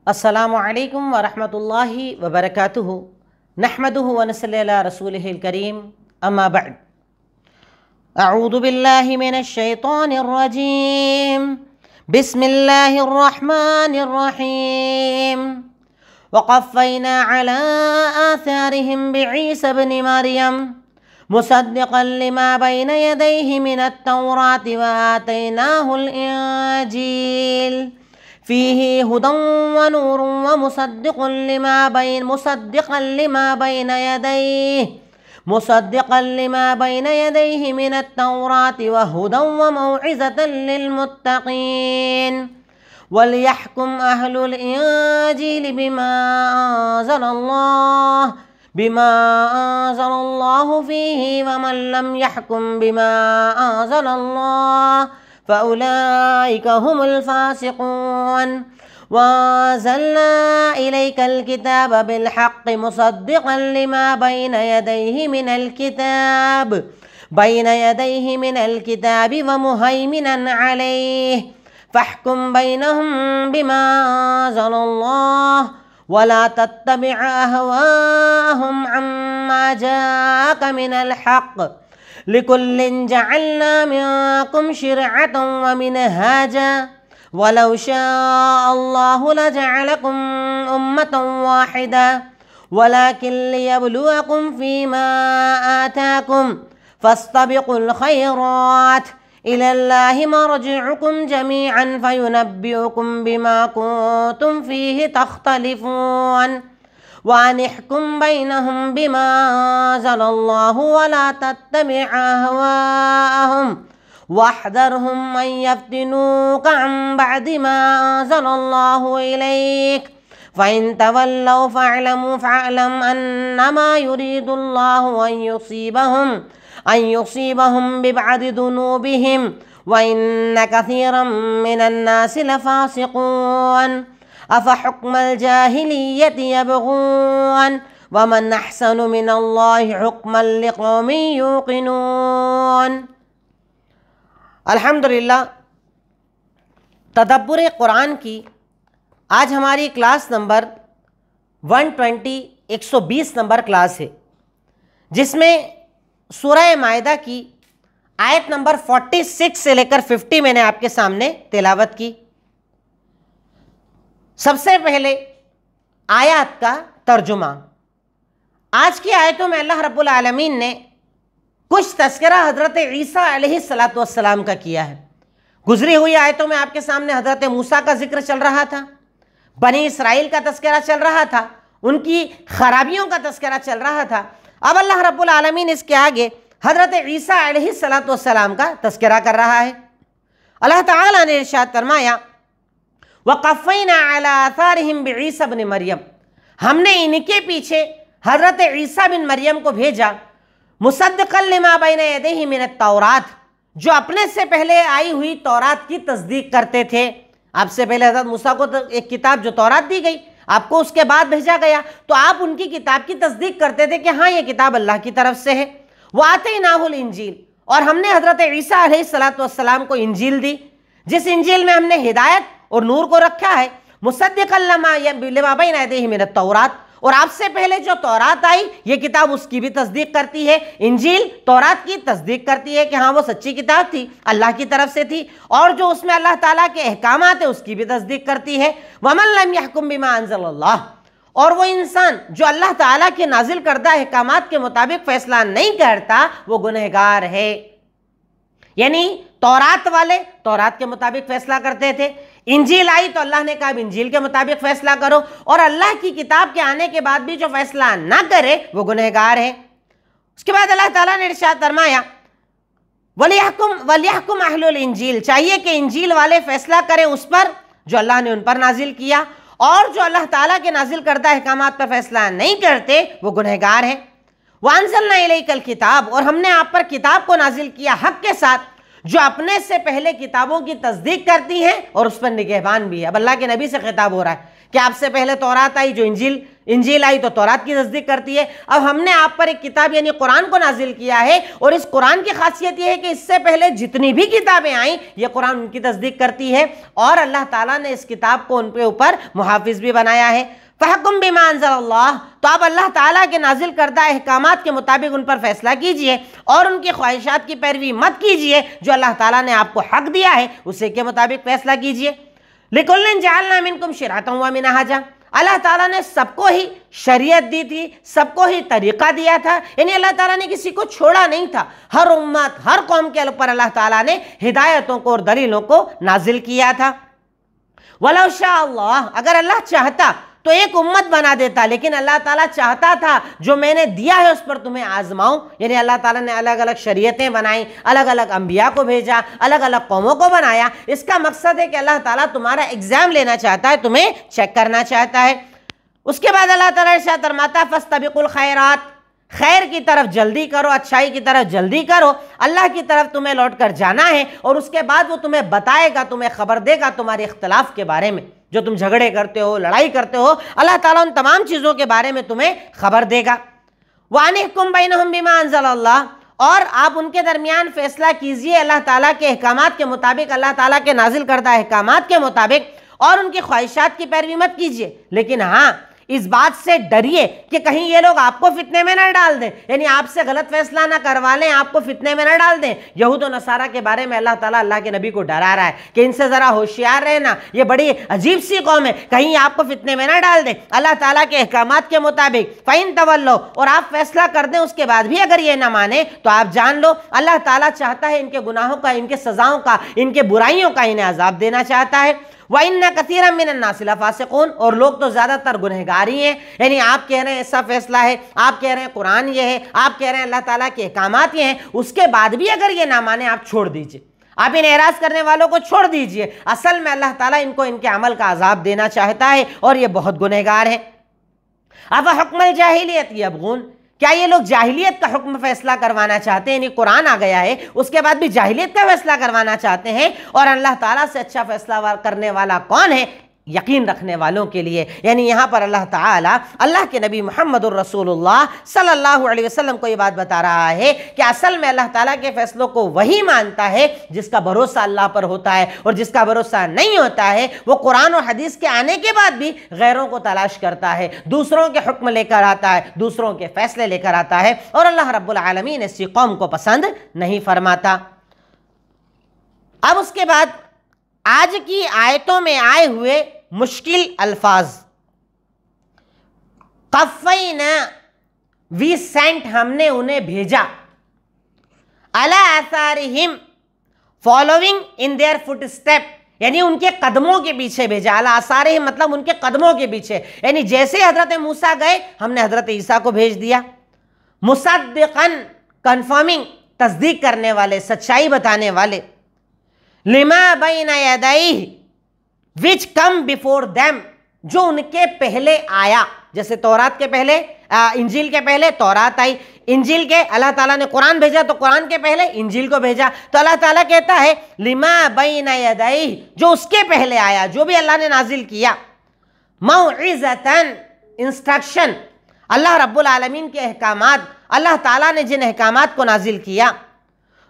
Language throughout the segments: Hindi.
अस्सलामु अलैकुम वरहमतुल्लाहि वबरकातुहु नहमदुहु व नसल्ली अला रसूलिहिल करीम अम्मा बअद अऊज़ु बिल्लाहि मिनश शैतानिर रजीम बिस्मिल्लाहिर रहमानिर रहीम वक़फ़्फ़ैना अला आसारिहिम बिईसा इब्न मरियम मुसद्दिक़न लिमा बैन यदैहि मिनत तौराति व आतैनाहुल इंजील फ़ीही हुदन व नूरुन व मुसद्दिक़न लिमा बैन यदैहि मिनत तौराति व हुदन व मौइज़तन लिलमुत्तक़ीन वलियहकुम अहलुल इंजील बिमा अंज़लल्लाहु फ़ीही व मन लम यहकुम बिमा अंज़लल्लाह फ़उलाइका हुमुल फ़ासिक़ून वअंज़लना इलैकल किताब बिलहक़्क़ि मुसद्दिक़न लिमा बैन यदैहि मिनल किताबि व मुहैमिनन अलैहि फ़हकुम बैनहुम बिमा अंज़लल्लाह वला तत्तबि अहवाअहुम अम्मा जाअक मिनल हक़्क़ लिकुल्लिन जअलना मिनकुम शिरअतन व मिनहाजा वलौ शाअल्लाहु लजअलकुम उम्मतन वाहिदा वलाकिन लियब्लुवकुम फीमा आताकुम फस्तबिकुल खैरात इलल्लाहि मर्जिउकुम जमीअन फयुनब्बिउकुम बिमा कुंतुम फीहि तख्तलिफून वानिहकुम बैनहुम बिमा अंज़लल्लाहु वला तत्तबि अहवाअहुम वहज़रहुम अन यफ्तिनूका अन बअदि मा अंज़लल्लाहु इलैक फ़इन तवल्लव फ़अलम अन्नमा युरीदुल्लाहु अन युसीबहुम बिबअदि ज़ुनूबिहिम व इन्न कसीरम मिनन्नासि लफ़ासिक़ून अफ़हुक्मल जाहिलिय्यति यबग़ून वमन अहसनु मिनल्लाहि हुक्मन लिक़ौमिन युक़िनून। अल्हम्दुलिल्लाह, तदब्बुर कुरान की आज हमारी क्लास नंबर 120 नंबर क्लास है, जिसमें सूरह माइदा की आयत नंबर 46 से लेकर 50 मैंने आपके सामने तिलावत की। सबसे पहले आयत का तर्जुमा। आज की आयतों में अल्लाह रब्बुल आलमीन ने कुछ तज़किरा हज़रत ईसा अलैहिस्सलातु वस्सलाम का किया है। गुजरी हुई आयतों में आपके सामने हज़रत मूसा का जिक्र चल रहा था, बनी इसराइल का तज़किरा चल रहा था, उनकी खराबियों का तज़किरा चल रहा था। अब अल्लाह रब्बुल आलमीन इसके आगे हज़रत ईसा अलैहिस्सलातु वस्सलाम का तज़किरा कर रहा है। अल्लाह ताला ने इरशाद फरमाया, वक़फ़्फ़ैना अला आसारिहिम बिईसा इब्न मरियम, हमने इनके पीछे हज़रत ईसा बिन मरियम को भेजा, मुसद्दिक़न लिमा बैन यदैहि मिनत तौरात, जो अपने से पहले आई हुई तौरात की तस्दीक करते थे। आपसे पहले हज़रत मूसा को तो एक किताब जो तौरात दी गई, आपको उसके बाद भेजा गया, तो आप उनकी किताब की तस्दीक करते थे कि हाँ, ये किताब अल्लाह की तरफ से है। व आतैनाहुल इंजील, और हमने हज़रत ईसा अलैहिस्सलातु वस्सलाम को इंजील दी, जिस इंजील में हमने हिदायत और नूर को रखा है। मुसद्दिक़न लिमा बैन यदैहि मिनत तौरात, और आपसे पहले जो तौरात आई, ये किताब उसकी भी तस्दीक करती है। इंजील तौरात की तस्दीक करती है कि हाँ, वो सच्ची किताब थी, अल्लाह की तरफ से थी, और जो उसमें अल्लाह ताला के अहकामात है उसकी भी तस्दीक करती है। वमन लम यहकुम बिमा अंज़लल्लाह, और वो इंसान जो अल्लाह ताला के नाजिल करदा अहकामात के मुताबिक फैसला नहीं करता, वो गुनहगार है। यानी तौरात वाले तौरात के मुताबिक फैसला करते थे, इंजील आई तो अल्लाह ने कहा इंजील के मुताबिक फैसला करो, और अल्लाह की किताब के आने के बाद भी जो फैसला ना करे वो गुनहगार है। उसके बाद अल्लाह ताला ने इरशाद फरमाया, वलियहकुम अहलुल इंजील, चाहिए कि इंजील वाले फैसला करें उस पर जो अल्लाह ने उन पर नाजिल किया, और जो अल्लाह ताला के नाजिल करदा अहकामात पर फैसला नहीं करते वो गुनहगार है। वअंज़लना इलैकल किताब, और हमने आप पर किताब को नाजिल किया हक के साथ, जो अपने से पहले किताबों की तस्दीक करती है और उस पर निगहबान भी है। अब अल्लाह के नबी से खिताब हो रहा है कि आपसे पहले तौरात आई जो इंजील इंजील आई तो तौरात की तस्दीक करती है। अब हमने आप पर एक किताब यानी कुरान को नाजिल किया है, और इस कुरान की खासियत यह है कि इससे पहले जितनी भी किताबें आई ये कुरान उनकी तस्दीक करती है, और अल्लाह ताला ने इस किताब को उनके ऊपर मुहाफिज भी बनाया है। फहकुम बिमा अंज़लल्लाह, तो आप अल्लाह ताला के नाजिल करदा अहकामात के मुताबिक उन पर फैसला कीजिए, और उनकी ख्वाहिशात की पैरवी मत कीजिए। जो अल्लाह ताला ने आपको हक दिया है उसी के मुताबिक फैसला कीजिए। लिकुल्लिन जअलना मिनकुम शिरअतन व मिनहाजा, अल्लाह ताला ने सबको ही शरीयत दी थी, सबको ही तरीका दिया था, यानी अल्लाह ताला ने किसी को छोड़ा नहीं था। हर उम्मत, हर कौम के ऊपर अल्लाह ताला ने हिदायतों को और दलीलों को नाजिल किया था। वलौ शाअ अल्लाह, अगर अल्लाह चाहता तो एक उम्मत बना देता, लेकिन अल्लाह ताला चाहता था जो मैंने दिया है उस पर तुम्हें आजमाऊं, यानी अल्लाह ताला ने अलग अलग शरीयतें बनाई, अलग अलग अंबिया को भेजा, अलग अलग कौमों को बनाया। इसका मकसद है कि अल्लाह ताला तुम्हारा एग्जाम लेना चाहता है, तुम्हें चेक करना चाहता है। उसके बाद अल्लाह ताला इरशाद फरमाता है फस्तबिकुल खैरात, खैर की तरफ जल्दी करो, अच्छाई की तरफ जल्दी करो। अल्लाह की तरफ तुम्हें लौट कर जाना है, और उसके बाद वो तुम्हें बताएगा, तुम्हें खबर देगा तुम्हारे इख्तलाफ के बारे में, जो तुम झगड़े करते हो, लड़ाई करते हो, अल्लाह ताला उन तमाम चीज़ों के बारे में तुम्हें खबर देगा। वानिहकुम बैनहुम बिमा अंज़लल्लाह, और आप उनके दरमियान फैसला कीजिए अल्लाह ताला के अहकामात के मुताबिक, अल्लाह ताला के नाजिल करदा अहकामात के मुताबिक, और उनकी ख्वाहिशात की पैरवी मत कीजिए। लेकिन हाँ, इस बात से डरिए कि कहीं ये लोग आपको फितने में न डाल दें, यानी आपसे गलत फैसला ना करवा लें, आपको फितने में न डाल दें। यहूद और नसारा के बारे में अल्लाह ताला अल्लाह के नबी को डरा रहा है कि इनसे ज़रा होशियार रहना, ये बड़ी अजीब सी कौम है, कहीं आपको फितने में न डाल दें। अल्लाह ताला के अहकामात के मुताबिक फ़इन तवल्लो, और आप फैसला कर दें उसके बाद भी अगर ये ना माने तो आप जान लो अल्लाह ताला चाहता है इनके गुनाहों का, इनके सजाओं का, इनके बुराइयों का इन्हें अजाब देना चाहता है। वइन्ना कसीरम मिनन नास लफासिकून, और लोग तो ज़्यादातर गुनहगार ही हैं। यानी आप कह रहे हैं ऐसा फैसला है, आप कह रहे हैं कुरान ये है, आप कह रहे हैं अल्लाह ताला के अहकामात ये हैं, उसके बाद भी अगर ये ना माने आप छोड़ दीजिए, आप इन एराज करने वालों को छोड़ दीजिए। असल में अल्लाह ताला इनको इनके अमल का अजाब देना चाहता है, और ये बहुत गुनहगार है। अब हुक्मुल जाहिलियत यबगून, क्या ये लोग जाहिलियत का हुक्म फैसला करवाना चाहते हैं? यानी कुरान आ गया है उसके बाद भी जाहिलियत का फैसला करवाना चाहते हैं, और अल्लाह ताला से अच्छा फैसला करने वाला कौन है? यकीन रखने वालों के लिए। यानी यहाँ पर अल्लाह ताला अल्लाह के नबी मुहम्मदुर रसूलुल्लाह सल्लल्लाहु अलैहि वसल्लम को ये बात बता रहा है कि असल में अल्लाह ताला के फैसलों को वही मानता है जिसका भरोसा अल्लाह पर होता है, और जिसका भरोसा नहीं होता है वो कुरान और हदीस के आने के बाद भी गैरों को तलाश करता है, दूसरों के हुक्म लेकर आता है, दूसरों के फैसले लेकर आता है, और अल्लाह रब्बुल आलमीन ऐसी कौम को पसंद नहीं फरमाता। अब उसके बाद आज की आयतों में आए हुए मुश्किल अल्फाज, कफ़ैना वी सेंट, हमने उन्हें भेजा, अला आसारिहिम फॉलोइंग इन देयर फुटस्टेप, यानी उनके कदमों के पीछे भेजा। अला आसारिहिम मतलब उनके कदमों के पीछे, यानी जैसे हजरत मूसा गए हमने हजरत ईसा को भेज दिया। मुसद्दिक़न कंफर्मिंग, तस्दीक करने वाले, सच्चाई बताने वाले। लिमा बैना यदैहि विच कम बिफोर देम, जो उनके पहले आया, जैसे तौरात के पहले, इंजील के पहले तौरात आई, इंजील के अल्लाह ताला ने कुरान भेजा तो कुरान के पहले इंजील को भेजा। तो अल्लाह ताला कहता है लिमा बैना यदैहि, जो उसके पहले आया, जो भी अल्लाह ने नाजिल किया। मौइज़तन, इंस्ट्रक्शन, अल्लाह रब्बुल आलमीन के अहकामात, अल्लाह ताला ने जिन अहकामात को नाजिल किया।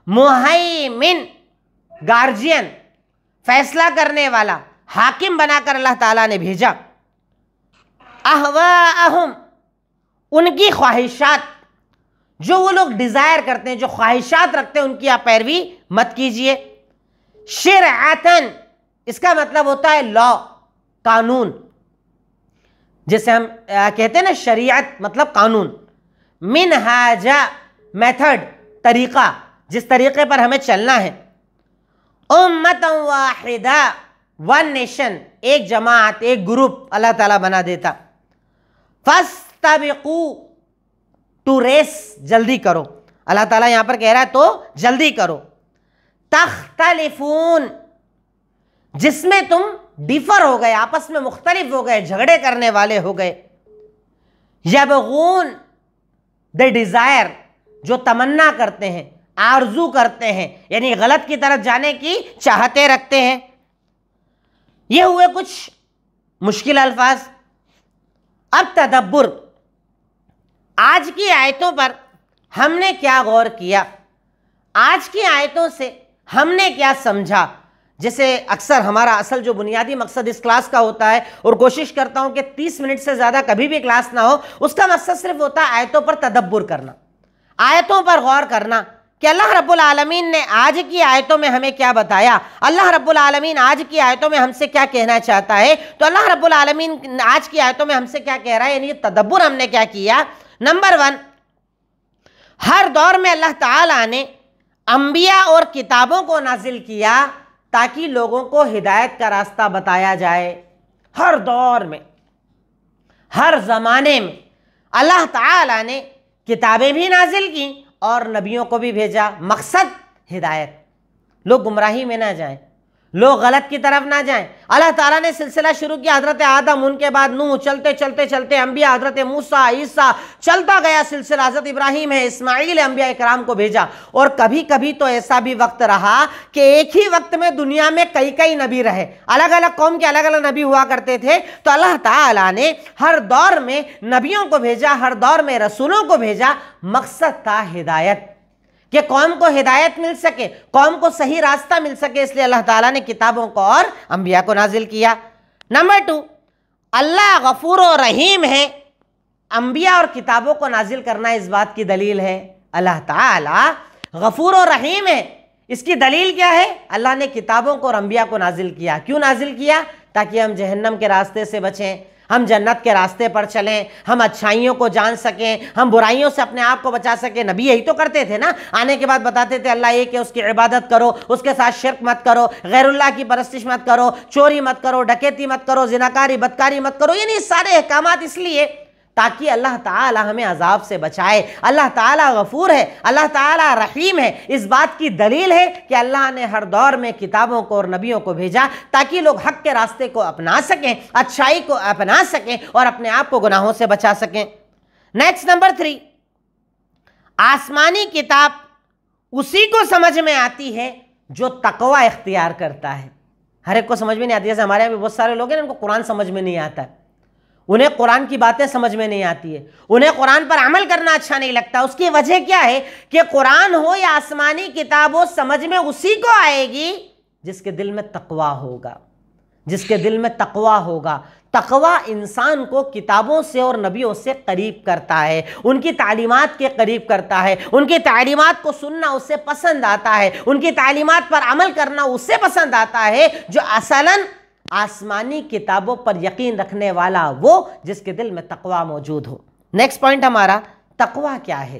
मुहैमिन, गार्जियन, फैसला करने वाला, हाकिम बनाकर अल्लाह ताला ने भेजा। अहवाअहुम, उनकी ख्वाहिशात, जो वो लोग डिज़ायर करते हैं, जो ख्वाहिशात रखते हैं, उनकी आप पैरवी मत कीजिए। शिरअतन, इसका मतलब होता है लॉ, कानून, जैसे हम कहते हैं ना शरीयत मतलब कानून। मिनहाजा, मेथड, तरीका, जिस तरीके पर हमें चलना है। उम्मतन वाहिदा, वन नेशन, एक जमात, एक ग्रुप अल्लाह ताला बना देता। फस्तबिकू, टू रेस, जल्दी करो, अल्लाह ताला यहां पर कह रहा है तो जल्दी करो। तख्तलिफून, जिसमें तुम डिफर हो गए, आपस में मुख्तलिफ हो गए, झगड़े करने वाले हो गए। यबगून, द डिजायर, जो तमन्ना करते हैं, आरजू करते हैं, यानी गलत की तरफ जाने की चाहते रखते हैं। ये हुए कुछ मुश्किल अल्फाज। अब तदब्बुर, आज की आयतों पर हमने क्या गौर किया, आज की आयतों से हमने क्या समझा। जैसे अक्सर हमारा असल जो बुनियादी मकसद इस क्लास का होता है, और कोशिश करता हूं कि 30 मिनट से ज़्यादा कभी भी क्लास ना हो, उसका मकसद सिर्फ होता है आयतों पर तदब्बुर करना, आयतों पर गौर करना कि अल्लाह रब्बुल आलमीन ने आज की आयतों में हमें क्या बताया, अल्लाह रब्बुल आलमीन आज की आयतों में हमसे क्या कहना चाहता है। तो अल्लाह रब्बुल आलमीन आज की आयतों में हमसे क्या कह रहा है, यानी तदब्बुर हमने क्या किया। नंबर 1, हर दौर में अल्लाह ताला ने अंबिया और किताबों को नाजिल किया ताकि लोगों को हिदायत का रास्ता बताया जाए। हर दौर में, हर ज़माने में अल्लाह ताला ने किताबें भी नाजिल की और नबियों को भी भेजा। मकसद हिदायत, लोग गुमराही में ना जाएं, लोग गलत की तरफ ना जाएं। अल्लाह ताला ने सिलसिला शुरू किया हज़रत आदम, उनके बाद नूह, चलते चलते चलते अंबिया, हज़रत मूसा, ईसा, चलता गया सिलसिला। हज़रत इब्राहीम है, इस्माईल, अंबिया इकराम को भेजा। और कभी कभी तो ऐसा भी वक्त रहा कि एक ही वक्त में दुनिया में कई कई नबी रहे, अलग अलग कौम के अलग अलग नबी हुआ करते थे। तो अल्लाह ताला ने हर दौर में नबियों को भेजा, हर दौर में रसूलों को भेजा। मकसद था हिदायत, कि कौम को हिदायत मिल सके, कौम को सही रास्ता मिल सके, इसलिए अल्लाह ताला ने किताबों को और अंबिया को नाजिल किया। नंबर 2, अल्लाह गफूर और रहीम है। अंबिया और किताबों को नाजिल करना इस बात की दलील है, अल्लाह ताला गफूर और रहीम है। इसकी दलील क्या है, अल्लाह ने किताबों को और अंबिया को नाजिल किया। क्यों नाजिल किया? ताकि हम जहन्नम के रास्ते से बचें, हम जन्नत के रास्ते पर चलें, हम अच्छाइयों को जान सकें, हम बुराइयों से अपने आप को बचा सकें। नबी यही तो करते थे ना, आने के बाद बताते थे अल्लाह एक है, उसकी इबादत करो, उसके साथ शिर्क मत करो, गैरुल्लाह की परस्तिश मत करो, चोरी मत करो, डकैती मत करो, जिनाकारी बदकारी मत करो। यानी सारे अहकामात इसलिए ताकि अल्लाह ताला हमें अजाब से बचाए। अल्लाह ताला गफूर है, अल्लाह ताला रहीम है। इस बात की दलील है कि अल्लाह ने हर दौर में किताबों को और नबियों को भेजा ताकि लोग हक के रास्ते को अपना सकें, अच्छाई को अपना सकें और अपने आप को गुनाहों से बचा सकें। नेक्स्ट नंबर 3, आसमानी किताब उसी को समझ में आती है जो तकवा इख्तियार करता है। हर एक को समझ में नहीं आती। जैसे हमारे यहाँ भी बहुत सारे लोग हैं उनको कुरान समझ में नहीं आता है, उन्हें कुरान की बातें समझ में नहीं आती है, उन्हें कुरान पर अमल करना अच्छा नहीं लगता। उसकी वजह क्या है कि कुरान हो या आसमानी किताब हो, समझ में उसी को आएगी जिसके दिल में तकवा होगा, जिसके दिल में तकवा होगा। तकवा इंसान को किताबों से और नबियों से करीब करता है, उनकी तालीमात के करीब करता है, उनकी तालीमात को सुनना उससे पसंद आता है, उनकी तालीमात पर अमल करना उससे पसंद आता है। जो असलन आसमानी किताबों पर यकीन रखने वाला वो जिसके दिल में तकवा मौजूद हो। नेक्स्ट पॉइंट हमारा, तकवा क्या है।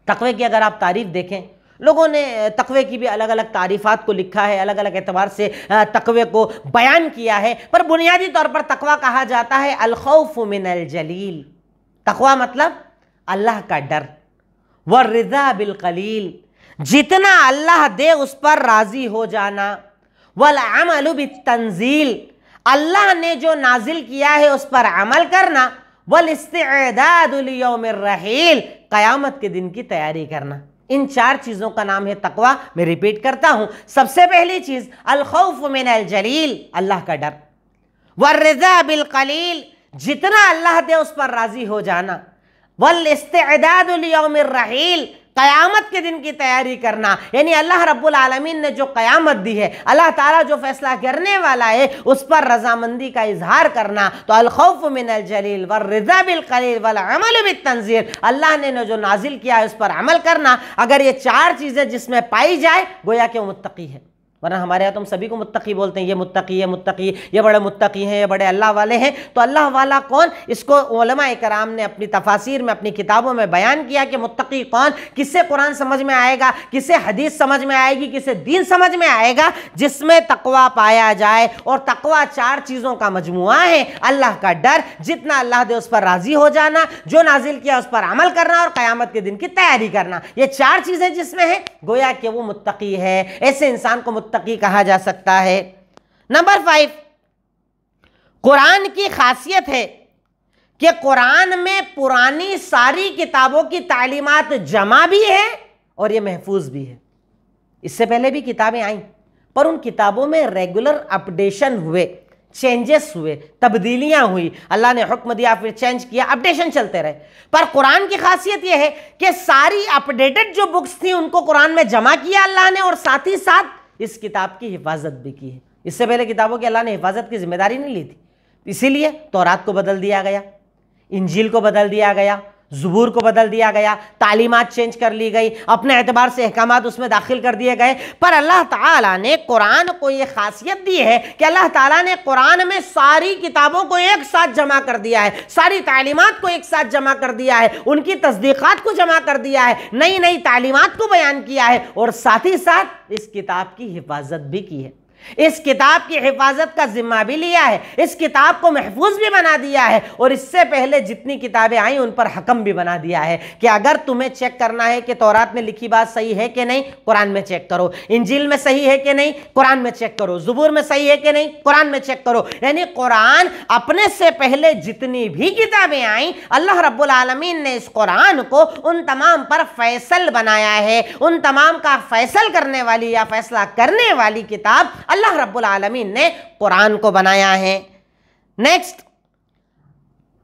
तकवे की अगर आप तारीफ देखें, लोगों ने तकवे की भी अलग अलग तारीफ़ात को लिखा है, अलग अलग एतबार से तकवे को बयान किया है, पर बुनियादी तौर पर तकवा कहा जाता है अल खौफ मिनल जलील। तकवा मतलब अल्लाह का डर, व रिज़ा बिल कलील, जितना अल्लाह दे उस पर राज़ी हो जाना, वल अमलु बित्तंज़ील, अल्लाह ने जो नाजिल किया है उस पर अमल करना, वल इस्तिअदादु लियौमिर रहील, क़यामत के दिन की तैयारी करना। इन 4 चीज़ों का नाम है तकवा। मैं रिपीट करता हूँ, सबसे पहली चीज़ अल खौफ मिनल जलील, अल्लाह का डर, वल रिज़ा बिल कलील, जितना अल्लाह दे उस पर राज़ी हो जाना, वल इस्तिअदादु लियौमिर रहील, क़यामत के दिन की तैयारी करना। यानी अल्लाह रब्बुल आलमीन ने जो क़यामत दी है, अल्लाह ताला जो फैसला करने वाला है, उस पर रजामंदी का इजहार करना। तो अल खौफ मिनल जलील व रिज़ा बिल कलील वल अमल बित्तंज़ील, अल्लाह ने जो नाजिल किया है उस पर अमल करना। अगर ये 4 चीज़ें जिसमें पाई जाए, गोया कि वो मुत्तकी है। वरना हमारे यहाँ तो हम सभी को मुत्तकी बोलते हैं, ये मुत्तकी, ये मुत्तकी, ये बड़े मुत्तकी हैं, ये बड़े अल्लाह वाले हैं। तो अल्लाह वाला कौन, इसको उलमा इकराम ने अपनी तफासिर में, अपनी किताबों में बयान किया कि मुत्तकी कौन, किससे कुरान समझ में आएगा, किससे हदीस समझ में आएगी, किससे दीन समझ में आएगा, जिसमें तकवा पाया जाए। और तकवा 4 चीज़ों का मजमुआ है, अल्लाह का डर, जितना अल्लाह दे उस पर राज़ी हो जाना, जो नाजिल किया उस पर अमल करना, और क़यामत के दिन की तैयारी करना। ये 4 चीज़ें जिसमें है, गोया कि वो मुत्तकी है। ऐसे इंसान को मुत्तकी कहा जा सकता है। नंबर 5, कुरान की खासियत है कि कुरान में पुरानी सारी किताबों की तालीमात जमा भी है और ये महफूज भी है। इससे पहले भी किताबें आई, पर उन किताबों में रेगुलर अपडेशन हुए, चेंजेस हुए, तब्दीलियां हुई, अल्लाह ने हुक्म दिया, फिर चेंज किया, अपडेशन चलते रहे। पर कुरान की खासियत यह है कि सारी अपडेटेड जो बुक्स थी उनको कुरान में जमा किया अल्लाह ने, और साथ ही साथ इस किताब की हिफाजत भी की है। इससे पहले किताबों की अल्लाह ने हिफाजत की जिम्मेदारी नहीं ली थी, इसीलिए तौरात को बदल दिया गया, इंजील को बदल दिया गया, ज़बूर को बदल दिया गया, तालीमात चेंज कर ली गई, अपने एतबार से अहकामात उसमें दाखिल कर दिए गए। पर अल्लाह ताला ने कुरान को ये खासियत दी है कि अल्लाह ताला ने कुरान में सारी किताबों को एक साथ जमा कर दिया है, सारी तालीमात को एक साथ जमा कर दिया है, उनकी तस्दीक़ात को जमा कर दिया है, नई नई तालीमात को बयान किया है, और साथ ही साथ इस किताब की हिफाजत भी की है, इस किताब की हिफाजत का जिम्मा भी लिया है, इस किताब को महफूज भी बना दिया है, और इससे पहले जितनी किताबें आई उन पर हकम भी बना दिया है कि अगर तुम्हें चेक करना है कि तौरात में लिखी बात सही है कि नहीं, कुरान में चेक करो, इंजील में सही है कि नहीं, कुरान में चेक करो, ज़बूर में सही है कि नहीं, कुरान में चेक करो। यानी कुरान अपने से पहले जितनी भी किताबें आई, अल्लाह रब्बुल आलमीन ने इस कुरान को उन तमाम पर फैसल बनाया है, उन तमाम का फैसल करने वाली या फैसला करने वाली किताब अल्लाह रब्बुल आलमीन ने कुरान को बनाया है। नेक्स्ट,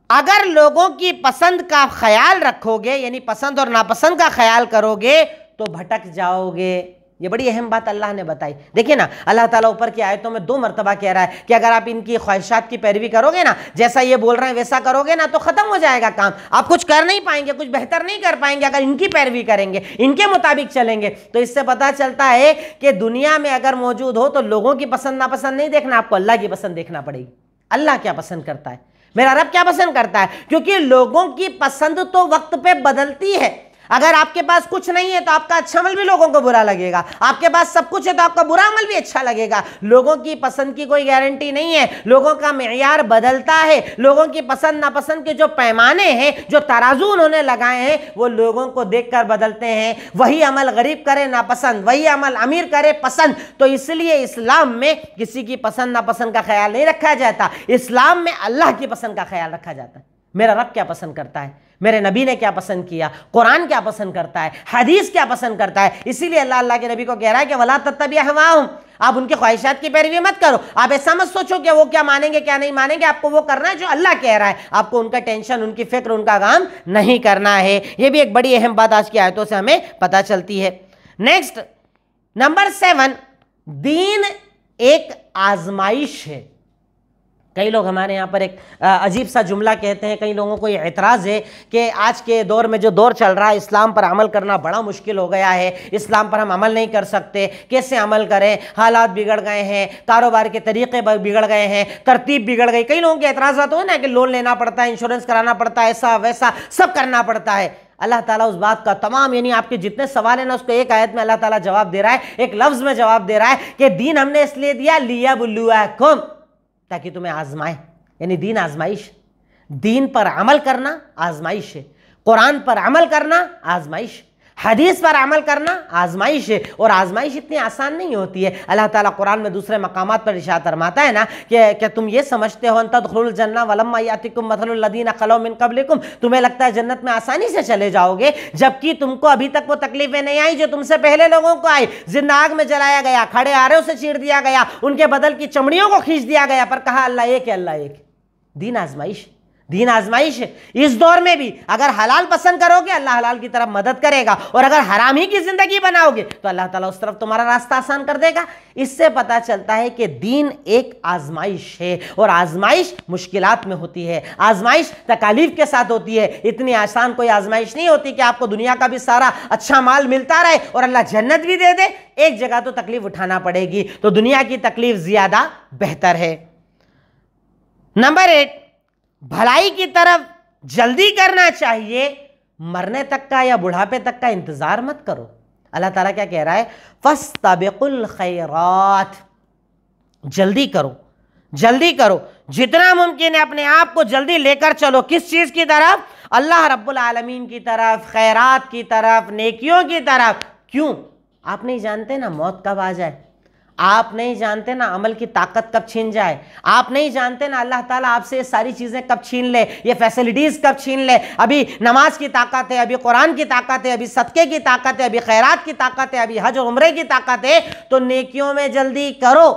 अगर लोगों की पसंद का ख्याल रखोगे, यानी पसंद और नापसंद का ख्याल करोगे, तो भटक जाओगे। ये बड़ी अहम बात अल्लाह ने बताई। देखिए ना, अल्लाह ताला ऊपर की आयतों में 2 मरतबा कह रहा है कि अगर आप इनकी ख्वाहिशात की पैरवी करोगे ना, जैसा ये बोल रहे हैं वैसा करोगे ना, तो खत्म हो जाएगा काम, आप कुछ कर नहीं पाएंगे, कुछ बेहतर नहीं कर पाएंगे। अगर इनकी पैरवी करेंगे, इनके मुताबिक चलेंगे, तो इससे पता चलता है कि दुनिया में अगर मौजूद हो तो लोगों की पसंद नापसंद नहीं देखना, आपको अल्लाह की पसंद देखना पड़ेगी। अल्लाह क्या पसंद करता है, मेरा रब क्या पसंद करता है, क्योंकि लोगों की पसंद तो वक्त पे बदलती है। अगर आपके पास कुछ नहीं है तो आपका अच्छा अमल भी लोगों को बुरा लगेगा, आपके पास सब कुछ है तो आपका बुरा अमल भी अच्छा लगेगा। लोगों की पसंद की कोई गारंटी नहीं है, लोगों का मेयार बदलता है, लोगों की पसंद नापसंद के जो पैमाने हैं, जो तराजू उन्होंने लगाए हैं, वो लोगों को देखकर बदलते हैं। वही अमल गरीब करे नापसंद, वही अमल अमीर करे पसंद। तो इसलिए इस्लाम में किसी की पसंद नापसंद का ख्याल नहीं रखा जाता, इस्लाम में अल्लाह की पसंद का ख्याल रखा जाता है। मेरा रब क्या पसंद करता है, मेरे नबी ने क्या पसंद किया, कुरान क्या पसंद करता है, हदीस क्या पसंद करता है। इसीलिए अल्लाह के नबी को कह रहा है कि वला तत्तबी अहवाहुम, आप उनकी ख्वाहिशात की पैरवी मत करो। आप ऐसा मत सोचो कि वो क्या मानेंगे क्या नहीं मानेंगे, आपको वो करना है जो अल्लाह कह रहा है, आपको उनका टेंशन, उनकी फिक्र, उनका गम नहीं करना है। ये भी एक बड़ी अहम बात आज की आयतों से हमें पता चलती है। नेक्स्ट, नंबर 7, दीन एक आजमाइश है। कई लोग हमारे यहाँ पर एक अजीब सा जुमला कहते हैं, कई लोगों को ये एतराज़ है कि आज के दौर में जो दौर चल रहा है, इस्लाम पर अमल करना बड़ा मुश्किल हो गया है, इस्लाम पर हम अमल नहीं कर सकते, कैसे अमल करें, हालात बिगड़ गए हैं, कारोबार के तरीक़े बिगड़ गए हैं, तरतीब बिगड़ गई। कई लोगों के एतराज़ात हो ना कि लोन लेना पड़ता है, इंश्योरेंस कराना पड़ता है, ऐसा वैसा सब करना पड़ता है। अल्लाह ताला उस बात का तमाम, यानी आपके जितने सवाल है ना, उसको एक आयत में अल्लाह ताला जवाब दे रहा है, एक लफ्ज़ में जवाब दे रहा है कि दीन हमने इसलिए दिया लियबलुवकुम, ताकि तुम्हें आजमाए। यानी दीन आजमाइश, दीन पर अमल करना आजमाइश है, कुरान पर अमल करना आजमाइश, हदीस पर अमल करना आजमाइश है। और आजमाइश इतनी आसान नहीं होती है। अल्लाह ताला कुरान में दूसरे मकामात पर इरशाद फरमाता है ना कि क्या तुम ये समझते हो तदखुलुल जन्नह वलम्मा यातिकुम मथलुल लदीना खलौ मिन क़ब्लिकुम, तुम्हें लगता है जन्नत में आसानी से चले जाओगे, जबकि तुमको अभी तक वो तकलीफें नहीं आई जो तुमसे पहले लोगों को आई। जिंदा आग में जलाया गया, खड़े आरों से चीर दिया गया, उनके बदल की चमड़ियों को खींच दिया गया, पर कहा अल्लाह एक है, अल्लाह एक है। दीन आजमाइश, दीन आजमाइश है। इस दौर में भी अगर हलाल पसंद करोगे, अल्लाह हलाल की तरफ मदद करेगा, और अगर हराम ही की जिंदगी बनाओगे तो अल्लाह ताला उस तरफ तुम्हारा रास्ता आसान कर देगा। इससे पता चलता है कि दीन एक आजमाइश है, और आजमाइश मुश्किलात में होती है, आजमाइश तकालीफ के साथ होती है। इतनी आसान कोई आजमाइश नहीं होती कि आपको दुनिया का भी सारा अच्छा माल मिलता रहे और अल्लाह जन्नत भी दे दे। एक जगह तो तकलीफ उठाना पड़ेगी, तो दुनिया की तकलीफ ज्यादा बेहतर है। नंबर 8, भलाई की तरफ जल्दी करना चाहिए, मरने तक का या बुढ़ापे तक का इंतजार मत करो। अल्लाह ताला क्या कह रहा है, फस्तबिकुल खैरात, जल्दी करो, जल्दी करो, जितना मुमकिन है अपने आप को जल्दी लेकर चलो। किस चीज की तरफ? अल्लाह रब्बुल आलमीन की तरफ, खैरात की तरफ, नेकियों की तरफ। क्यों? आप नहीं जानते ना मौत कब आ जाए, आप नहीं जानते ना अमल की ताकत कब छीन जाए, आप नहीं जानते ना अल्लाह ताला आपसे ये सारी चीज़ें कब छीन ले, ये फैसिलिटीज़ कब छीन ले। अभी नमाज की ताकत है, अभी कुरान की ताकत है, अभी सदक़े की ताकत है, अभी खैरात की ताकत है, अभी हज और उम्रे की ताकत है। तो नेकियों में जल्दी करो,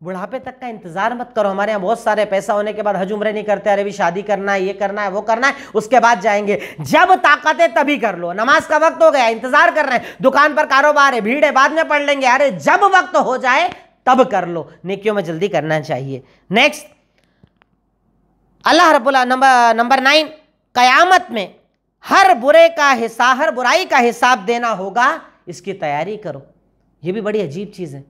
बुढ़ापे तक का इंतजार मत करो। हमारे यहाँ बहुत सारे पैसा होने के बाद हज उम्रे नहीं करते, अरे भी शादी करना है, ये करना है, वो करना है, उसके बाद जाएंगे। जब ताकत है तभी कर लो। नमाज का वक्त हो गया, इंतजार कर रहे हैं, दुकान पर कारोबार है, भीड़ है, बाद में पढ़ लेंगे, अरे जब वक्त हो जाए तब कर लो। नेकियों में जल्दी करना चाहिए। नेक्स्ट, अल्लाह रब्बुल नंबर 9, कयामत में हर बुराई का हिसाब देना होगा, इसकी तैयारी करो। ये भी बड़ी अजीब चीज़ है।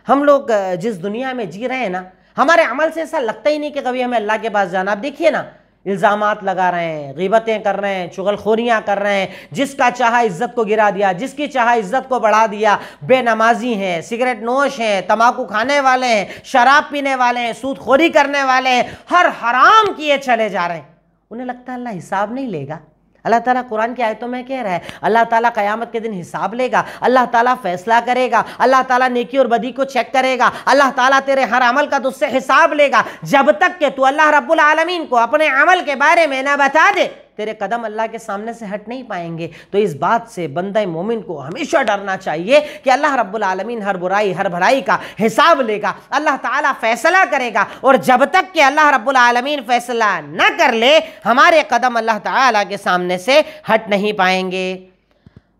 हम लोग जिस दुनिया में जी रहे हैं ना, हमारे अमल से ऐसा लगता ही नहीं कि कभी हमें अल्लाह के पास जाना। आप देखिए ना, इल्ज़ामात लगा रहे हैं, ग़ीबतें कर रहे हैं, चुगलखोरियाँ कर रहे हैं, जिसका चाहा इज्जत को गिरा दिया, जिसकी चाहा इज्जत को बढ़ा दिया। बेनमाजी हैं, सिगरेट नोश हैं, तंबाकू खाने वाले हैं, शराब पीने वाले हैं, सूदखोरी करने वाले हैं, हर हराम किए चले जा रहे हैं। उन्हें लगता है अल्लाह हिसाब नहीं लेगा। अल्लाह ताला कुरान की आयतों में कह रहा है अल्लाह ताला क़यामत के दिन हिसाब लेगा, अल्लाह ताला फैसला करेगा, अल्लाह ताला नेकी और बदी को चेक करेगा, अल्लाह ताला तेरे हर अमल का तुझसे हिसाब लेगा। जब तक कि तू अल्लाह रब्बुल आलमीन को अपने अमल के बारे में ना बता दे, तेरे कदम अल्लाह के सामने से हट नहीं पाएंगे। तो इस बात से बंदा मोमिन को हमेशा डरना चाहिए कि अल्लाह रब्बुल आलमीन हर बुराई हर भलाई का हिसाब लेगा, अल्लाह ताला फैसला करेगा। और जब तक कि अल्लाह रब्बुल आलमीन फैसला न कर ले, हमारे कदम अल्लाह ताला के सामने से हट नहीं पाएंगे।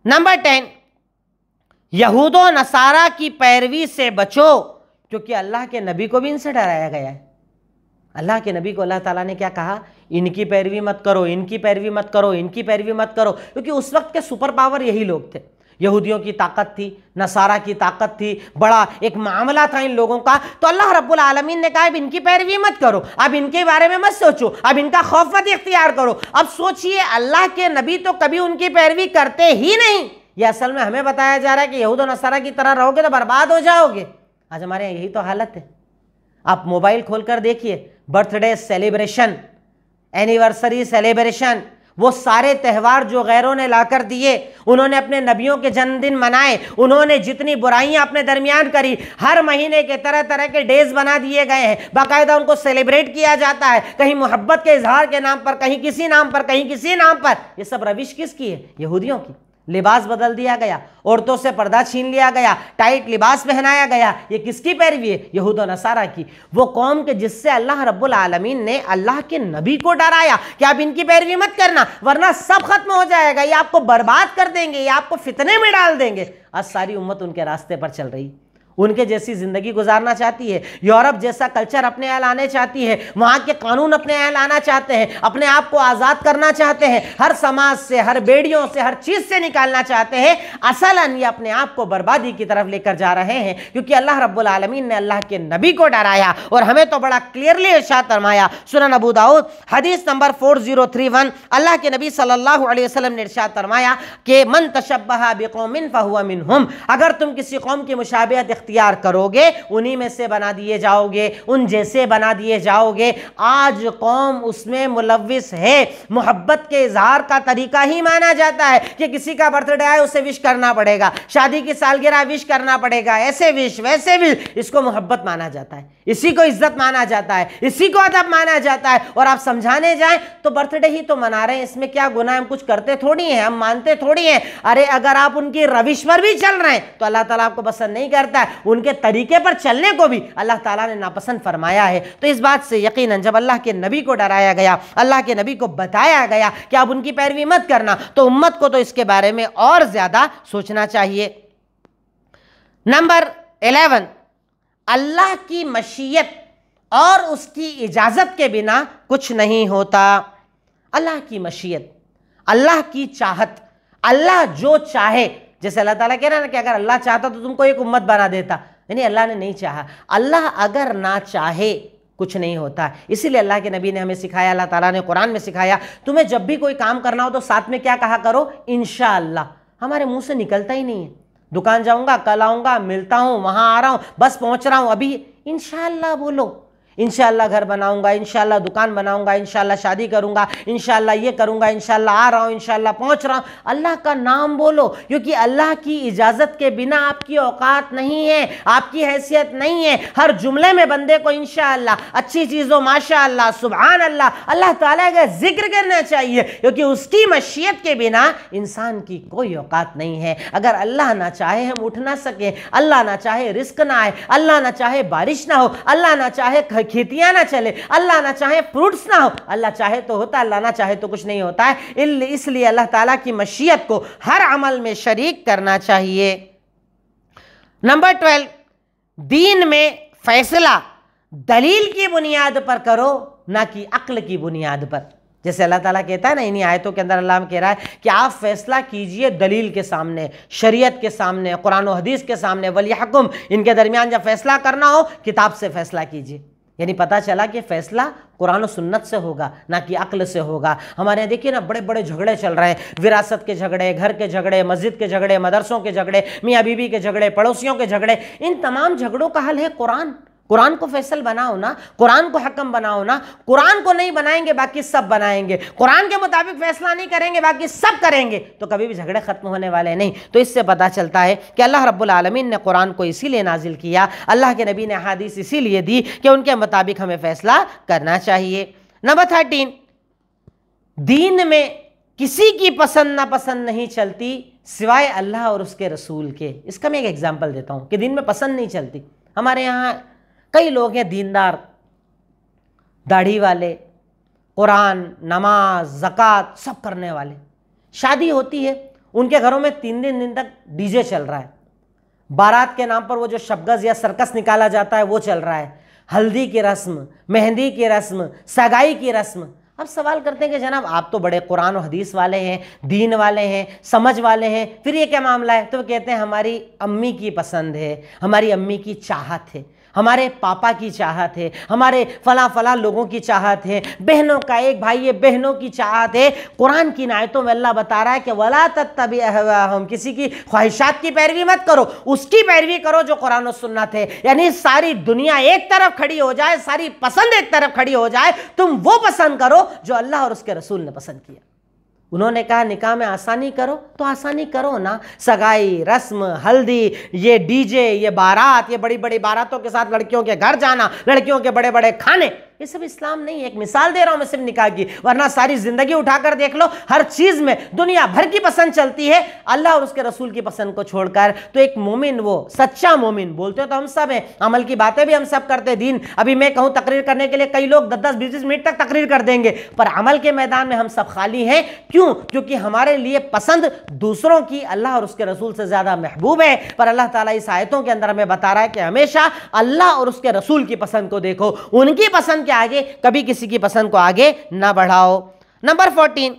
नंबर 10, यहूदो नसारा की पैरवी से बचो, क्योंकि अल्लाह के नबी को भी इनसे डराया गया है। अल्लाह के नबी को अल्लाह ताला ने क्या कहा? इनकी पैरवी मत करो, इनकी पैरवी मत करो, इनकी पैरवी मत करो, क्योंकि उस वक्त के सुपर पावर यही लोग थे। यहूदियों की ताकत थी, नसारा की ताकत थी, बड़ा एक मामला था इन लोगों का। तो अल्लाह रब्बुल आलमीन ने कहा अब इनकी पैरवी मत करो, अब इनके बारे में मत सोचो, अब इनका खौफ मत इख्तियार करो। अब सोचिए, अल्लाह के नबी तो कभी उनकी पैरवी करते ही नहीं। यह असल में हमें बताया जा रहा है कि यहूद और नसारा की तरह रहोगे तो बर्बाद हो जाओगे। आज हमारे यहाँ यही तो हालत है। आप मोबाइल खोलकर देखिए, बर्थडे सेलिब्रेशन, एनिवर्सरी सेलिब्रेशन, वो सारे त्यौहार जो गैरों ने लाकर दिए, उन्होंने अपने नबियों के जन्मदिन मनाए, उन्होंने जितनी बुराइयां अपने दरमियान करी, हर महीने के तरह तरह के डेज बना दिए गए हैं, बाकायदा उनको सेलिब्रेट किया जाता है, कहीं मोहब्बत के इजहार के नाम पर, कहीं किसी नाम पर, कहीं किसी नाम पर। ये सब रविश किसकी है? यहूदियों की। लिबास बदल दिया गया, औरतों से पर्दा छीन लिया गया, टाइट लिबास पहनाया गया। ये किसकी पैरवी है? यहूद और नसारा की। वो कौम के जिससे अल्लाह रब्बुल आलमीन ने अल्लाह के नबी को डराया कि आप इनकी पैरवी मत करना वरना सब खत्म हो जाएगा, ये आपको बर्बाद कर देंगे, ये आपको फितने में डाल देंगे। आज सारी उम्मत उनके रास्ते पर चल रही, उनके जैसी जिंदगी गुजारना चाहती है, यूरोप जैसा कल्चर अपने यहाँ लाने चाहती है, वहाँ के कानून अपने यहाँ लाना चाहते हैं, अपने आप को आज़ाद करना चाहते हैं, हर समाज से, हर बेड़ियों से, हर चीज़ से निकालना चाहते हैं। असलन ये अपने आप को बर्बादी की तरफ लेकर जा रहे हैं, क्योंकि अल्लाह रब्बुल आलमीन ने अल्लाह के नबी को डराया और हमें तो बड़ा क्लियरली इरशाद फरमाया। सुनन अबू दाऊद हदीस नंबर 4031, अल्लाह के नबी सल्लल्लाहु अलैहि वसल्लम ने इरशाद फरमाया कि मन तशब्बहा बिकौमिन फहुवा मिनहुम, अगर तुम किसी कौम की मुशाबिहत इख्तियार करोगे उन्हीं में से बना दिए जाओगे, उन जैसे बना दिए जाओगे। आज कौम उसमें मुलव्विस है। मोहब्बत के इजहार का तरीका ही माना जाता है कि किसी का बर्थडे आए उसे विश करना पड़ेगा, शादी की सालगिरह विश करना पड़ेगा, ऐसे विश वैसे विश। इसको मोहब्बत माना जाता है, इसी को इज्जत माना जाता है, इसी को अदब माना जाता है। और आप समझाने जाएं तो बर्थडे ही तो मना रहे हैं, इसमें क्या गुनाह, हम कुछ करते थोड़ी हैं, हम मानते थोड़ी हैं। अरे अगर आप उनकी रविश पर भी चल रहे हैं तो अल्लाह ताला आपको पसंद नहीं करता है, उनके तरीके पर चलने को भी अल्लाह ताला ने नापसंद फरमाया है। तो इस बात से यकीनन जब अल्लाह के नबी को डराया गया, अल्लाह के नबी को बताया गया कि आप उनकी पैरवी मत करना, तो उम्मत को तो इसके बारे में और ज्यादा सोचना चाहिए। नंबर 11, अल्लाह की मशीयत और उसकी इजाजत के बिना कुछ नहीं होता। अल्लाह की मशीयत, अल्लाह की चाहत, अल्लाह जो चाहे, जैसे अल्लाह ताला कह रहा है ना कि अगर अल्लाह चाहता तो तुमको एक उम्मत बना देता, यानी अल्लाह ने नहीं चाहा। अल्लाह अगर ना चाहे कुछ नहीं होता। इसीलिए अल्लाह के नबी ने हमें सिखाया, अल्लाह ताला ने कुरान में सिखाया, तुम्हें जब भी कोई काम करना हो तो साथ में क्या कहा करो? इंशाअल्लाह। हमारे मुंह से निकलता ही नहीं है, दुकान जाऊंगा, कल आऊंगा, मिलता हूं, वहां आ रहा हूं, बस पहुंच रहा हूं, अभी इंशाअल्लाह बोलो। इंशाअल्लाह घर बनाऊंगा, इंशाअल्लाह दुकान बनाऊंगा, इंशाअल्लाह शादी करूंगा, इंशाअल्लाह ये करूंगा, इंशाअल्लाह आ रहा हूं, इंशाअल्लाह पहुंच रहा हूं। अल्लाह का नाम बोलो, क्योंकि अल्लाह की इजाजत के बिना आपकी औकात नहीं है, आपकी हैसियत नहीं है। हर जुमले में बंदे को इंशाअल्लाह, अच्छी चीजों माशाअल्लाह, सुभान अल्लाह, अल्लाह ताला का जिक्र करना चाहिए, क्योंकि उसकी मशीयत के बिना इंसान की कोई औकात नहीं है। अगर अल्लाह ना चाहे हम उठ ना सके, अल्लाह ना चाहे रिस्क ना आए, अल्लाह ना चाहे बारिश ना हो, अल्लाह ना चाहे खेतियां ना चले, अल्लाह ना चाहे फ्रूट्स ना हो, अल्लाह चाहे तो होता, अल्लाह ना चाहे तो कुछ नहीं होता है। इसलिए अल्लाह ताला की मशीयत को हर अमल में शरीक करना चाहिए। नंबर 12, दीन में फैसला दलील की बुनियाद पर करो, ना कि अक्ल की बुनियाद पर। जैसे अल्लाह ताला कहता है ना इन्हीं आयतों के अंदर, अल्लाह कह रहा है कि आप फैसला कीजिए दलील के सामने, शरीयत के सामने, कुरान और हदीस के सामने। वलियहकुम, इनके दरमियान जब फैसला करना हो किताब से फैसला कीजिए। यानी पता चला कि फैसला कुरान और सुन्नत से होगा, ना कि अक्ल से होगा। हमारे यहाँ देखिए ना बड़े बड़े झगड़े चल रहे हैं, विरासत के झगड़े, घर के झगड़े, मस्जिद के झगड़े, मदरसों के झगड़े, मियाँ बीवी के झगड़े, पड़ोसियों के झगड़े। इन तमाम झगड़ों का हल है कुरान। कुरान को फैसल बनाओ ना, कुरान को हकम बनाओ ना। कुरान को नहीं बनाएंगे बाकी सब बनाएंगे, कुरान के मुताबिक फैसला नहीं करेंगे बाकी सब करेंगे, तो कभी भी झगड़े खत्म होने वाले नहीं। तो इससे पता चलता है कि अल्लाह रब्बुल आलमीन ने कुरान को इसीलिए नाजिल किया, अल्लाह के नबी ने हदीस इसीलिए दी कि उनके मुताबिक हमें फैसला करना चाहिए। नंबर 13, दीन में किसी की पसंद नापसंद नहीं चलती सिवाय अल्लाह और उसके रसूल के। इसका मैं एक एग्जाम्पल देता हूँ कि दीन में पसंद नहीं चलती। हमारे यहाँ कई लोग हैं दीनदार, दाढ़ी वाले, कुरान, नमाज, ज़कात सब करने वाले। शादी होती है उनके घरों में 3 दिन तक डीजे चल रहा है, बारात के नाम पर वो जो शबगज या सर्कस निकाला जाता है वो चल रहा है, हल्दी की रस्म, मेहंदी की रस्म, सगाई की रस्म। अब सवाल करते हैं कि जनाब आप तो बड़े कुरान और हदीस वाले हैं, दीन वाले हैं, समझ वाले हैं, फिर ये क्या मामला है? तो वो कहते हैं हमारी अम्मी की पसंद है, हमारी अम्मी की चाहत है, हमारे पापा की चाहत है, हमारे फला फला लोगों की चाहत है, बहनों का एक भाई है, बहनों की चाहत है। कुरान की आयतों में अल्लाह बता रहा है कि वला तत्तबि अहवाहुम, किसी की ख्वाहिशात की पैरवी मत करो, उसकी पैरवी करो जो कुरान और सुन्नत है। यानी सारी दुनिया एक तरफ खड़ी हो जाए, सारी पसंद एक तरफ खड़ी हो जाए, तुम वो पसंद करो जो अल्लाह और उसके रसूल ने पसंद किया। उन्होंने कहा निकाह में आसानी करो तो आसानी करो ना, सगाई, रस्म, हल्दी, ये डीजे, ये बारात, ये बड़ी बड़ी बारातों के साथ लड़कियों के घर जाना, लड़कियों के बड़े बड़े खाने, ये सब इस्लाम नहीं है। एक मिसाल दे रहा हूं मैं सिर्फ निकाह की, वरना सारी जिंदगी उठाकर देख लो, हर चीज में दुनिया भर की पसंद चलती है, अल्लाह और उसके रसूल की पसंद को छोड़कर। तो एक मोमिन, वो सच्चा मोमिन, बोलते हो तो हम सब हैं, अमल की बातें भी हम सब करते। दीन अभी मैं कहूं तकरीर करने के लिए कई लोग 10-10, 20-20 मिनट तक तकरीर कर देंगे, पर अमल के मैदान में हम सब खाली हैं। क्यों? क्योंकि हमारे लिए पसंद दूसरों की अल्लाह और उसके रसूल से ज्यादा महबूब है। पर अल्लाह ताला इस आयतों के अंदर हमें बता रहा है कि हमेशा अल्लाह और उसके रसूल की पसंद को देखो, उनकी पसंद के आगे कभी किसी की पसंद को आगे ना बढ़ाओ। नंबर 14,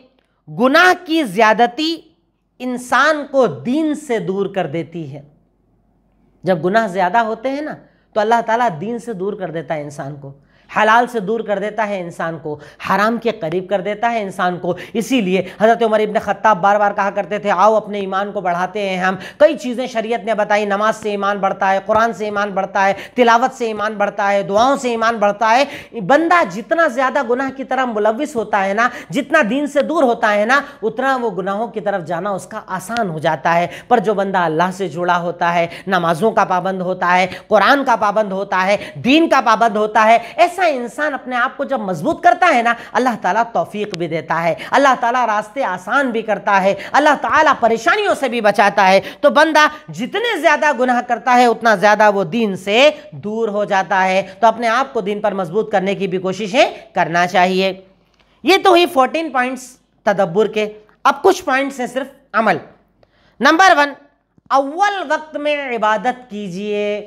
गुनाह की ज्यादती इंसान को दीन से दूर कर देती है। जब गुनाह ज्यादा होते हैं ना तो अल्लाह ताला दीन से दूर कर देता है इंसान को, हलाल से दूर कर देता है इंसान को, हराम के करीब कर देता है इंसान को। इसीलिए हज़रत उमर इब्न खत्ताब बार बार कहा करते थे, आओ अपने ईमान को बढ़ाते हैं हम। कई चीज़ें शरीयत ने बताई, नमाज से ईमान बढ़ता है, कुरान से ईमान बढ़ता है, तिलावत से ईमान बढ़ता है, दुआओं से ईमान बढ़ता है। बंदा जितना ज़्यादा गुनाह की तरफ मुलविस होता है ना, जितना दीन से दूर होता है ना, उतना वो गुनाहों की तरफ जाना उसका आसान हो जाता है। पर जो बंदा अल्लाह से जुड़ा होता है, नमाजों का पाबंद होता है, कुरान का पाबंद होता है, दीन का पाबंद होता है, ऐसा इंसान अपने आप को जब मजबूत करता है ना, अल्लाह ताला तौफीक भी देता है, अल्लाह ताला रास्ते आसान भी करता है, अल्लाह ताला परेशानियों से भी बचाता है। तो बंदा जितने ज्यादा गुनाह करता है उतना ज्यादा वो दीन से दूर हो जाता है। तो अपने आप को दीन पर मजबूत करने की भी कोशिशें करना चाहिए। ये तो हुई 14 पॉइंट्स तदब्बुर के। अब कुछ पॉइंट्स हैं सिर्फ अमल। नंबर 1, अव्वल वक्त में इबादत कीजिए।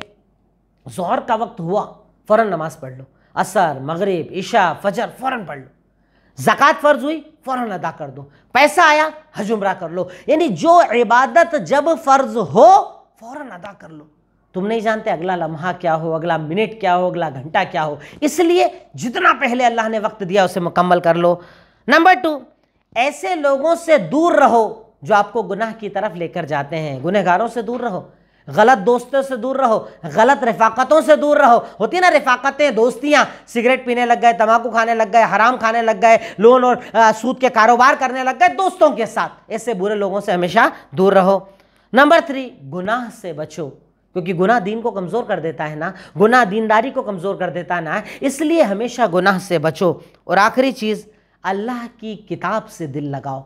ज़ोहर का वक्त हुआ फौरन नमाज पढ़ लो, असर, मगरिब, इशा, फजर फौरन पढ़ लो, ज़कात फ़र्ज हुई फौरन अदा कर दो, पैसा आया हज उम्रा कर लो। यानी जो इबादत जब फ़र्ज हो फौरन अदा कर लो। तुम नहीं जानते अगला लम्हा क्या हो, अगला मिनट क्या हो, अगला घंटा क्या हो, इसलिए जितना पहले अल्लाह ने वक्त दिया उसे मुकम्मल कर लो। नंबर 2, ऐसे लोगों से दूर रहो जो आपको गुनाह की तरफ लेकर जाते हैं। गुनहगारों से दूर रहो। गलत दोस्तों से दूर रहो, गलत रफाकतों से दूर रहो। होती ना रफाकतें, दोस्तियां, सिगरेट पीने लग गए, तंबाकू खाने लग गए, हराम खाने लग गए, लोन और सूद के कारोबार करने लग गए दोस्तों के साथ। ऐसे बुरे लोगों से हमेशा दूर रहो। नंबर 3, गुनाह से बचो, क्योंकि गुनाह दीन को कमज़ोर कर देता है ना, गुनाह दीनदारी को कमज़ोर कर देता है ना, इसलिए हमेशा गुनाह से बचो। और आखिरी चीज़, अल्लाह की किताब से दिल लगाओ।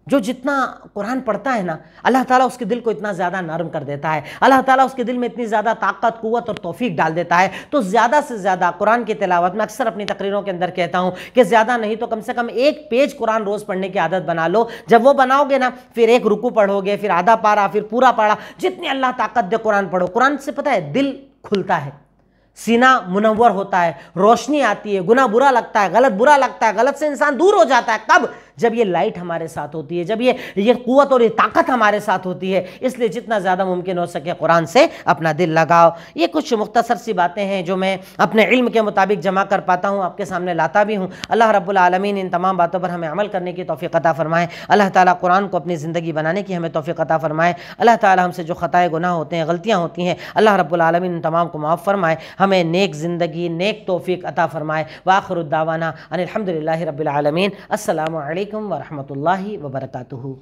जो जितना कुरान पढ़ता है ना, अल्लाह ताला उसके दिल को इतना ज़्यादा नरम कर देता है, अल्लाह ताला उसके दिल में इतनी ज़्यादा ताकत, कुव्वत और तौफीक डाल देता है। तो ज़्यादा से ज़्यादा कुरान की तिलावत, मैं अक्सर अपनी तकरीरों के अंदर कहता हूँ कि ज़्यादा नहीं तो कम से कम 1 पेज कुरान रोज़ पढ़ने की आदत बना लो। जब वो बनाओगे ना, फिर 1 रुकू पढ़ोगे, फिर आधा पारा, फिर पूरा पारा, जितनी अल्लाह ताकत दे कुरान पढ़ो। कुरान से पता है दिल खुलता है, सीना मुनव्वर होता है, रोशनी आती है, गुनाह बुरा लगता है, गलत बुरा लगता है, गलत से इंसान दूर हो जाता है। कब? जब ये लाइट हमारे साथ होती है, जब ये कुव्वत और ये ताकत हमारे साथ होती है। इसलिए जितना ज़्यादा मुमकिन हो सके कुरान से अपना दिल लगाओ। ये कुछ मुख्तसर सी बातें हैं जो मैं अपने इल्म के मुताबिक जमा कर पाता हूँ, आपके सामने लाता भी हूँ। अल्लाह रब्बुल आलमीन इन तमाम बातों पर हमें अमल करने की तौफीक अता फरमाए। अल्लाह ताला कुरान को अपनी ज़िंदगी बनाने की हमें तौफीक अता फरमाए। अल्लाह ताला हमसे जो ख़ताए गुनाह होते हैं, गलतियाँ होती हैं, अल्लाह रब्बुल आलमीन इन तमाम को माफ़ फरमाए, हमें नेक ज़िंदगी, नेक तौफीक अता फरमाए। व आखिरु दावाना अनिल हम्दुलिल्लाहि रब्बिल आलमीन। अस्सलामु अलैकुम व रहमतुल्लाहि व बरकातुहू।